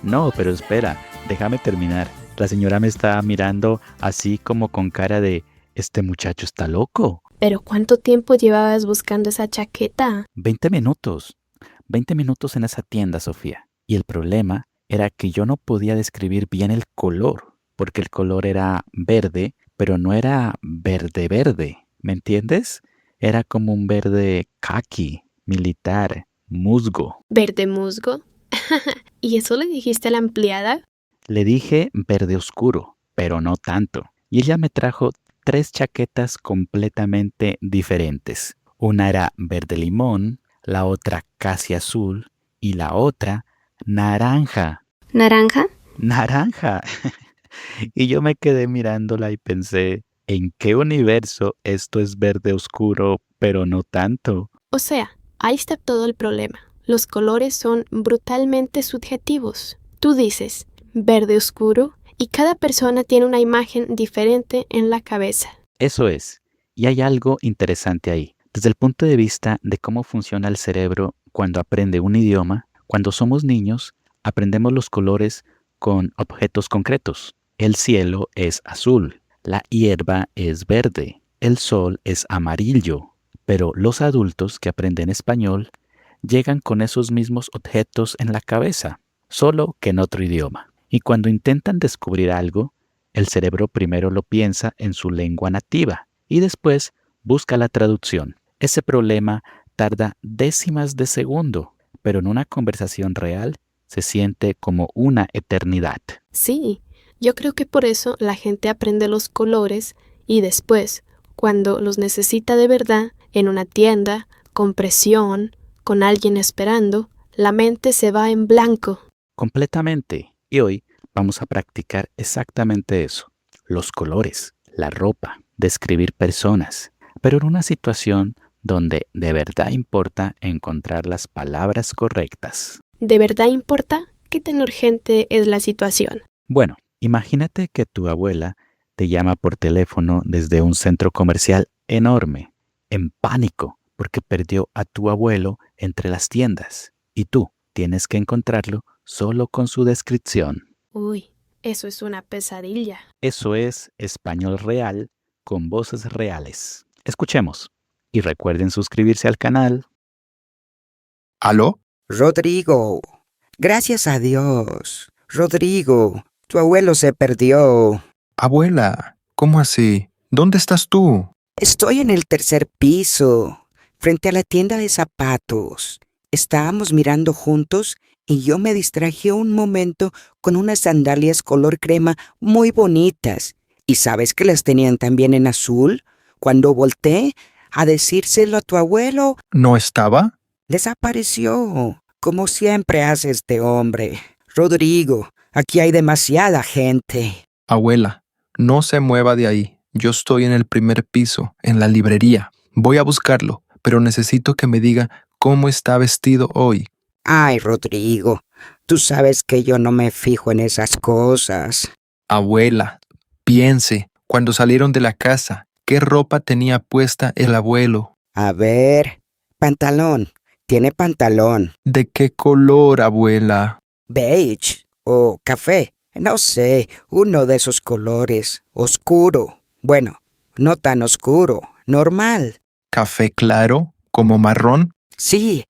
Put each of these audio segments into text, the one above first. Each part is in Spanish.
No, pero espera, déjame terminar. La señora me estaba mirando así como con cara de, este muchacho está loco. ¿Pero cuánto tiempo llevabas buscando esa chaqueta? 20 minutos. 20 minutos en esa tienda, Sofía. Y el problema era que yo no podía describir bien el color, porque el color era verde, pero no era verde verde. ¿Me entiendes? Era como un verde caqui, militar, musgo. ¿Verde musgo? ¿Y eso le dijiste a la empleada? Le dije verde oscuro, pero no tanto. Y ella me trajo 3 chaquetas completamente diferentes. Una era verde limón, la otra casi azul y la otra naranja. ¿Naranja? Naranja. Y yo me quedé mirándola y pensé, ¿en qué universo esto es verde oscuro, pero no tanto? O sea, ahí está todo el problema. Los colores son brutalmente subjetivos. Tú dices verde oscuro y cada persona tiene una imagen diferente en la cabeza. Eso es. Y hay algo interesante ahí. Desde el punto de vista de cómo funciona el cerebro cuando aprende un idioma, cuando somos niños, aprendemos los colores con objetos concretos. El cielo es azul, la hierba es verde, el sol es amarillo. Pero los adultos que aprenden español llegan con esos mismos objetos en la cabeza, solo que en otro idioma. Y cuando intentan descubrir algo, el cerebro primero lo piensa en su lengua nativa y después busca la traducción. Ese problema tarda décimas de segundo, pero en una conversación real se siente como una eternidad. Sí, yo creo que por eso la gente aprende los colores y después, cuando los necesita de verdad, en una tienda, con presión, con alguien esperando, la mente se va en blanco. Completamente. Y hoy vamos a practicar exactamente eso. Los colores, la ropa, describir personas, pero en una situación donde de verdad importa encontrar las palabras correctas. ¿De verdad importa? ¿Qué tan urgente es la situación? Bueno, imagínate que tu abuela te llama por teléfono desde un centro comercial enorme, en pánico, porque perdió a tu abuelo entre las tiendas. Y tú tienes que encontrarlo solo con su descripción. Uy, eso es una pesadilla. Eso es español real con voces reales. Escuchemos. Y recuerden suscribirse al canal. ¿Aló? Rodrigo, gracias a Dios. Rodrigo, tu abuelo se perdió. Abuela, ¿cómo así? ¿Dónde estás tú? Estoy en el tercer piso, frente a la tienda de zapatos. Estábamos mirando juntos y yo me distraje un momento con unas sandalias color crema muy bonitas. ¿Y sabes que las tenían también en azul? Cuando volteé a decírselo a tu abuelo, ¿No estaba? desapareció, como siempre hace este hombre. Rodrigo, aquí hay demasiada gente. Abuela, no se mueva de ahí. Yo estoy en el primer piso, en la librería. Voy a buscarlo, pero necesito que me diga cómo está vestido hoy. Ay, Rodrigo, tú sabes que yo no me fijo en esas cosas. Abuela, piense, cuando salieron de la casa, ¿qué ropa tenía puesta el abuelo? A ver, pantalón. Tiene pantalón. ¿De qué color, abuela? Beige o café. No sé, uno de esos colores. Oscuro. Bueno, no tan oscuro. Normal. ¿Café claro, como marrón? Sí,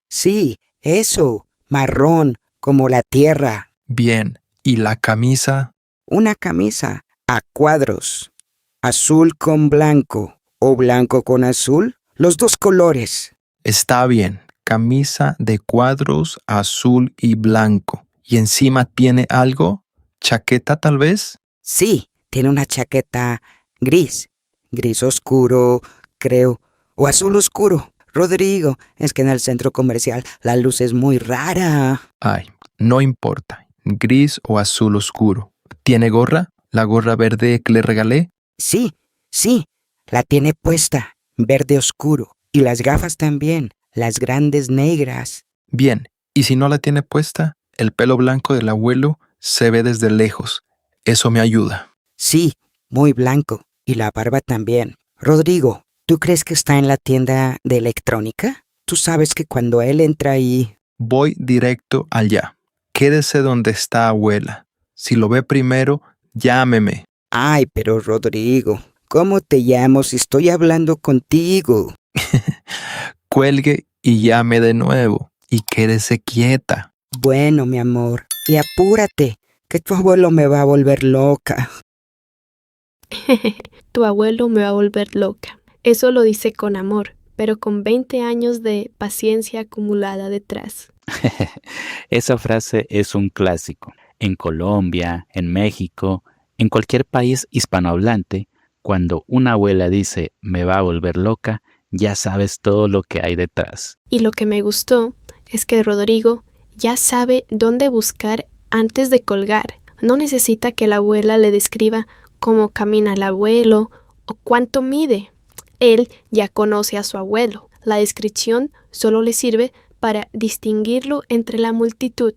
eso. Marrón, como la tierra. Bien. ¿Y la camisa? Una camisa a cuadros. Azul con blanco o blanco con azul. Los dos colores. Está bien. Camisa de cuadros azul y blanco. ¿Y encima tiene algo? ¿Chaqueta tal vez? Sí, tiene una chaqueta gris. Gris oscuro, creo. O azul oscuro. Rodrigo, es que en el centro comercial la luz es muy rara. Ay, no importa. Gris o azul oscuro. ¿Tiene gorra? ¿La gorra verde que le regalé? Sí, la tiene puesta. Verde oscuro. Y las gafas también. Las grandes negras. Bien. ¿Y si no la tiene puesta? El pelo blanco del abuelo se ve desde lejos. Eso me ayuda. Sí, muy blanco. Y la barba también. Rodrigo, ¿tú crees que está en la tienda de electrónica? Tú sabes que cuando él entra ahí... Voy directo allá. Quédese donde está abuela. Si lo ve primero, llámeme. Ay, pero Rodrigo, ¿cómo te llamo si estoy hablando contigo? Cuelgue y llame de nuevo. Y quédese quieta. Bueno, mi amor, y apúrate, que tu abuelo me va a volver loca. Tu abuelo me va a volver loca. Eso lo dice con amor, pero con 20 años de paciencia acumulada detrás. Esa frase es un clásico. En Colombia, en México, en cualquier país hispanohablante, cuando una abuela dice me va a volver loca, ya sabes todo lo que hay detrás. Y lo que me gustó es que Rodrigo ya sabe dónde buscar antes de colgar. No necesita que la abuela le describa cómo camina el abuelo o cuánto mide. Él ya conoce a su abuelo. La descripción solo le sirve para distinguirlo entre la multitud.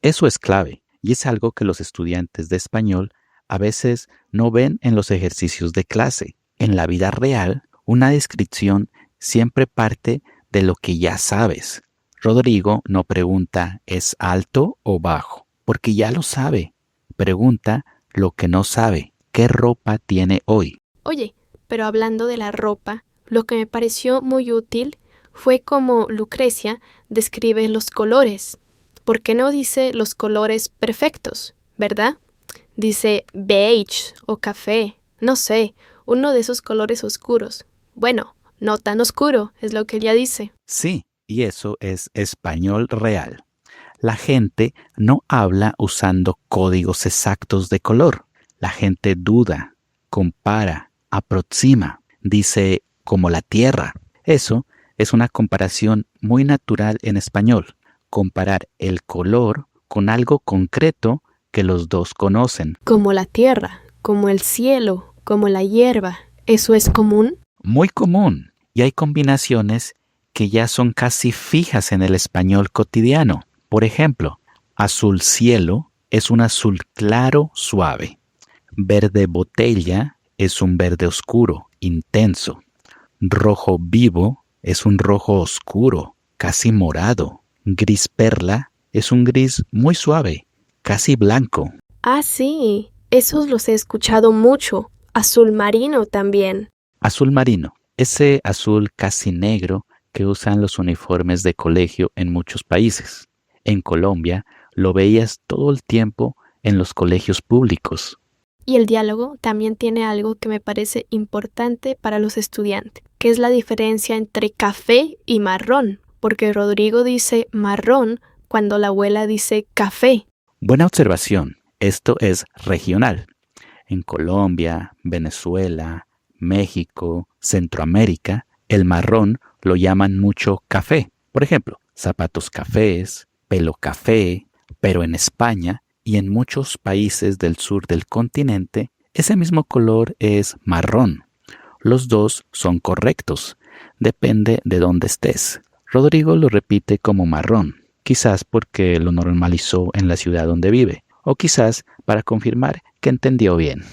Eso es clave y es algo que los estudiantes de español a veces no ven en los ejercicios de clase. En la vida real, una descripción siempre parte de lo que ya sabes. Rodrigo no pregunta ¿es alto o bajo? Porque ya lo sabe. Pregunta lo que no sabe. ¿Qué ropa tiene hoy? Oye, pero hablando de la ropa, lo que me pareció muy útil fue como Lucrecia describe los colores. ¿Por qué no dice los colores perfectos, verdad? Dice beige o café, no sé, uno de esos colores oscuros. Bueno, no tan oscuro, es lo que ella dice. Sí, y eso es español real. La gente no habla usando códigos exactos de color. La gente duda, compara, aproxima, dice como la tierra. Eso es una comparación muy natural en español. Comparar el color con algo concreto que los dos conocen. Como la tierra, como el cielo, como la hierba. ¿Eso es común? Muy común. Y hay combinaciones que ya son casi fijas en el español cotidiano. Por ejemplo, azul cielo es un azul claro, suave. Verde botella es un verde oscuro, intenso. Rojo vivo es un rojo oscuro, casi morado. Gris perla es un gris muy suave, casi blanco. Ah, sí, esos los he escuchado mucho. Azul marino también. Azul marino, ese azul casi negro que usan los uniformes de colegio en muchos países. En Colombia lo veías todo el tiempo en los colegios públicos. Y el diálogo también tiene algo que me parece importante para los estudiantes, que es la diferencia entre café y marrón, porque Rodrigo dice marrón cuando la abuela dice café. Buena observación, esto es regional. En Colombia, Venezuela, México, Centroamérica, el marrón lo llaman mucho café. Por ejemplo, zapatos cafés, pelo café, pero en España y en muchos países del sur del continente, ese mismo color es marrón. Los dos son correctos, depende de dónde estés. Rodrigo lo repite como marrón, quizás porque lo normalizó en la ciudad donde vive, o quizás para confirmar que entendió bien.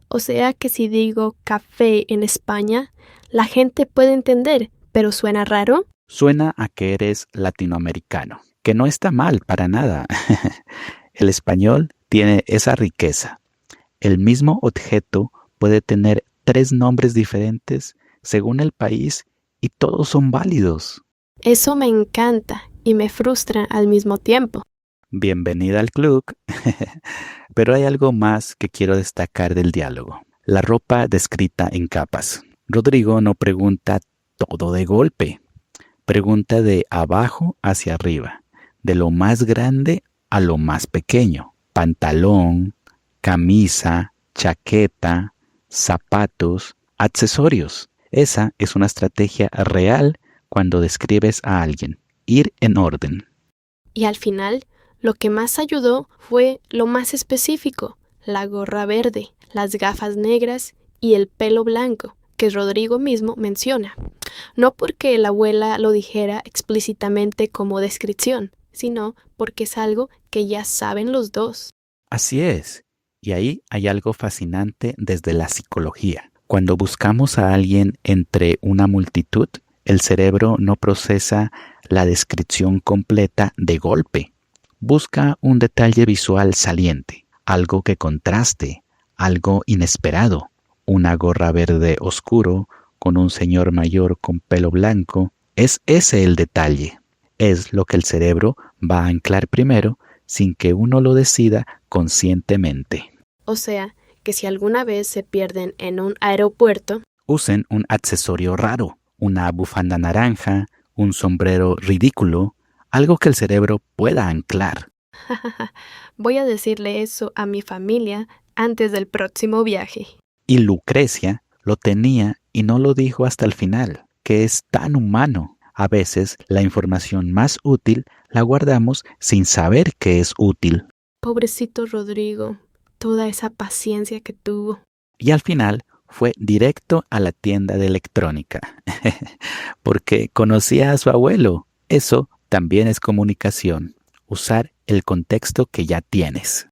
O sea que si digo café en España, la gente puede entender, pero ¿suena raro? Suena a que eres latinoamericano, que no está mal para nada. El español tiene esa riqueza. El mismo objeto puede tener 3 nombres diferentes según el país y todos son válidos. Eso me encanta y me frustra al mismo tiempo. Bienvenida al club. Pero hay algo más que quiero destacar del diálogo. La ropa descrita en capas. Rodrigo no pregunta todo de golpe. Pregunta de abajo hacia arriba, de lo más grande a lo más pequeño. Pantalón, camisa, chaqueta, zapatos, accesorios. Esa es una estrategia real cuando describes a alguien. Ir en orden. Y al final, lo que más ayudó fue lo más específico, la gorra verde, las gafas negras y el pelo blanco, que Rodrigo mismo menciona. No porque la abuela lo dijera explícitamente como descripción, sino porque es algo que ya saben los dos. Así es. Y ahí hay algo fascinante desde la psicología. Cuando buscamos a alguien entre una multitud, el cerebro no procesa la descripción completa de golpe. Busca un detalle visual saliente, algo que contraste, algo inesperado. Una gorra verde oscuro con un señor mayor con pelo blanco. Es ese el detalle. Es lo que el cerebro va a anclar primero sin que uno lo decida conscientemente. O sea, que si alguna vez se pierden en un aeropuerto, Usen un accesorio raro, una bufanda naranja, un sombrero ridículo, algo que el cerebro pueda anclar. voy a decirle eso a mi familia antes del próximo viaje. Y Lucrecia lo tenía y no lo dijo hasta el final, que es tan humano. A veces la información más útil la guardamos sin saber que es útil. Pobrecito Rodrigo, toda esa paciencia que tuvo. Y al final fue directo a la tienda de electrónica, porque conocía a su abuelo. Eso también es comunicación, usar el contexto que ya tienes.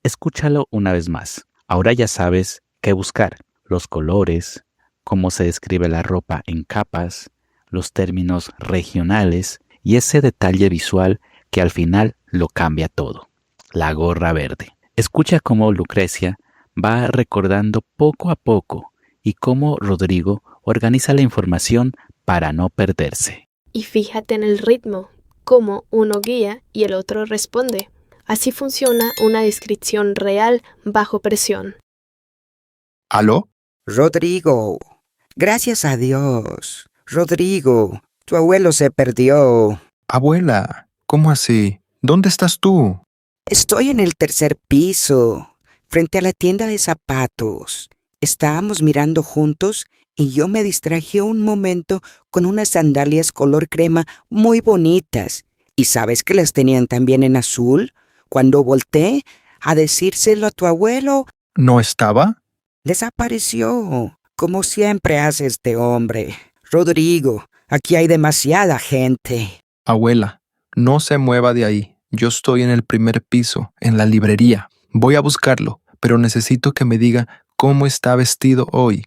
Escúchalo una vez más. Ahora ya sabes qué buscar, los colores, cómo se describe la ropa en capas, los términos regionales y ese detalle visual que al final lo cambia todo, la gorra verde. Escucha cómo Lucrecia va recordando poco a poco y cómo Rodrigo organiza la información para no perderse. Y fíjate en el ritmo, cómo uno guía y el otro responde. Así funciona una descripción real bajo presión. ¿Aló? Rodrigo, gracias a Dios. Rodrigo, tu abuelo se perdió. Abuela, ¿cómo así? ¿Dónde estás tú? Estoy en el tercer piso, frente a la tienda de zapatos. Estábamos mirando juntos y yo me distraje un momento con unas sandalias color crema muy bonitas. ¿Y sabes que las tenían también en azul? Cuando volteé a decírselo a tu abuelo, ¿No estaba? desapareció, como siempre hace este hombre. Rodrigo, aquí hay demasiada gente. Abuela, no se mueva de ahí. Yo estoy en el primer piso, en la librería. Voy a buscarlo, pero necesito que me diga cómo está vestido hoy.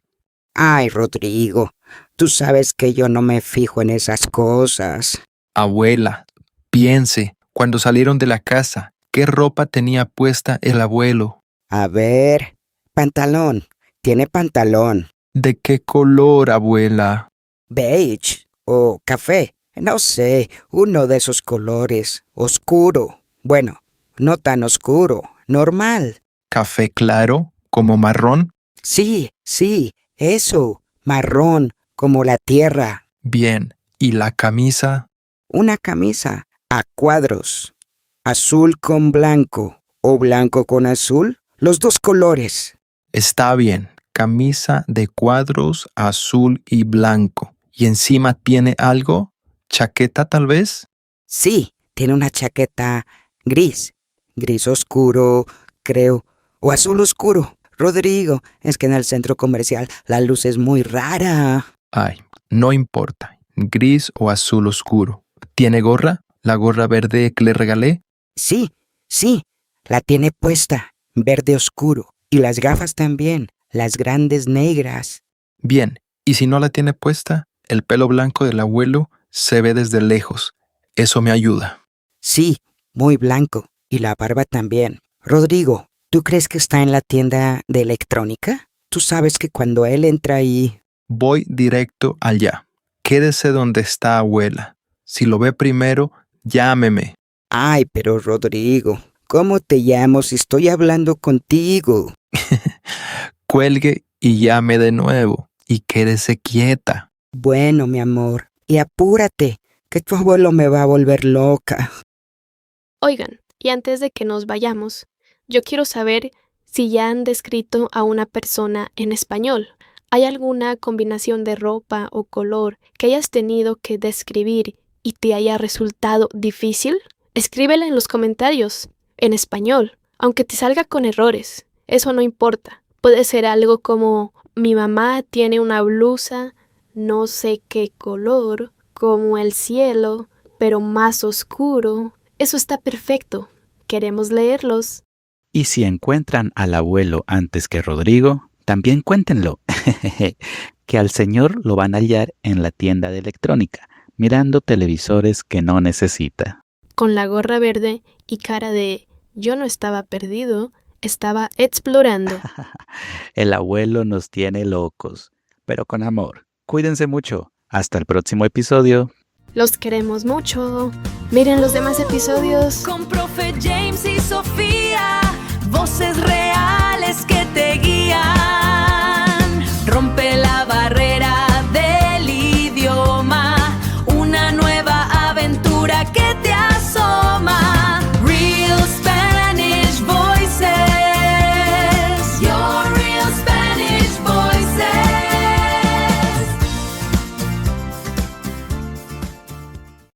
Ay, Rodrigo, tú sabes que yo no me fijo en esas cosas. Abuela, piense, cuando salieron de la casa, ¿qué ropa tenía puesta el abuelo? A ver, pantalón. Tiene pantalón. ¿De qué color, abuela? Beige o café. No sé, uno de esos colores. Oscuro. Bueno, no tan oscuro. Normal. ¿Café claro, como marrón? Sí, eso. Marrón, como la tierra. Bien. ¿Y la camisa? Una camisa a cuadros. Azul con blanco o blanco con azul. Los dos colores. Está bien. Camisa de cuadros azul y blanco. ¿Y encima tiene algo? ¿Chaqueta tal vez? Sí, tiene una chaqueta gris. Gris oscuro, creo. O azul oscuro. Rodrigo, es que en el centro comercial la luz es muy rara. Ay, no importa. Gris o azul oscuro. ¿Tiene gorra? ¿La gorra verde que le regalé? Sí, la tiene puesta. Verde oscuro. Y las gafas también. Las grandes negras. Bien. ¿Y si no la tiene puesta? El pelo blanco del abuelo se ve desde lejos. Eso me ayuda. Sí, muy blanco. Y la barba también. Rodrigo, ¿tú crees que está en la tienda de electrónica? Tú sabes que cuando él entra ahí... Voy directo allá. Quédese donde está abuela. Si lo ve primero, llámeme. Ay, pero Rodrigo, ¿cómo te llamo si estoy hablando contigo? Cuelgue y llame de nuevo. Y quédese quieta. Bueno, mi amor, y apúrate, que tu abuelo me va a volver loca. Oigan, y antes de que nos vayamos, yo quiero saber si ya han descrito a una persona en español. ¿Hay alguna combinación de ropa o color que hayas tenido que describir y te haya resultado difícil? Escríbela en los comentarios, en español, aunque te salga con errores. Eso no importa. Puede ser algo como: mi mamá tiene una blusa, no sé qué color, como el cielo, pero más oscuro. Eso está perfecto. Queremos leerlos. Y si encuentran al abuelo antes que Rodrigo, también cuéntenlo, que al señor lo van a hallar en la tienda de electrónica, mirando televisores que no necesita. con la gorra verde y cara de yo no estaba perdido, estaba explorando. El abuelo nos tiene locos, pero con amor. Cuídense mucho. Hasta el próximo episodio. Los queremos mucho. Miren los demás episodios. Con Profe James y Sofía, voces reales.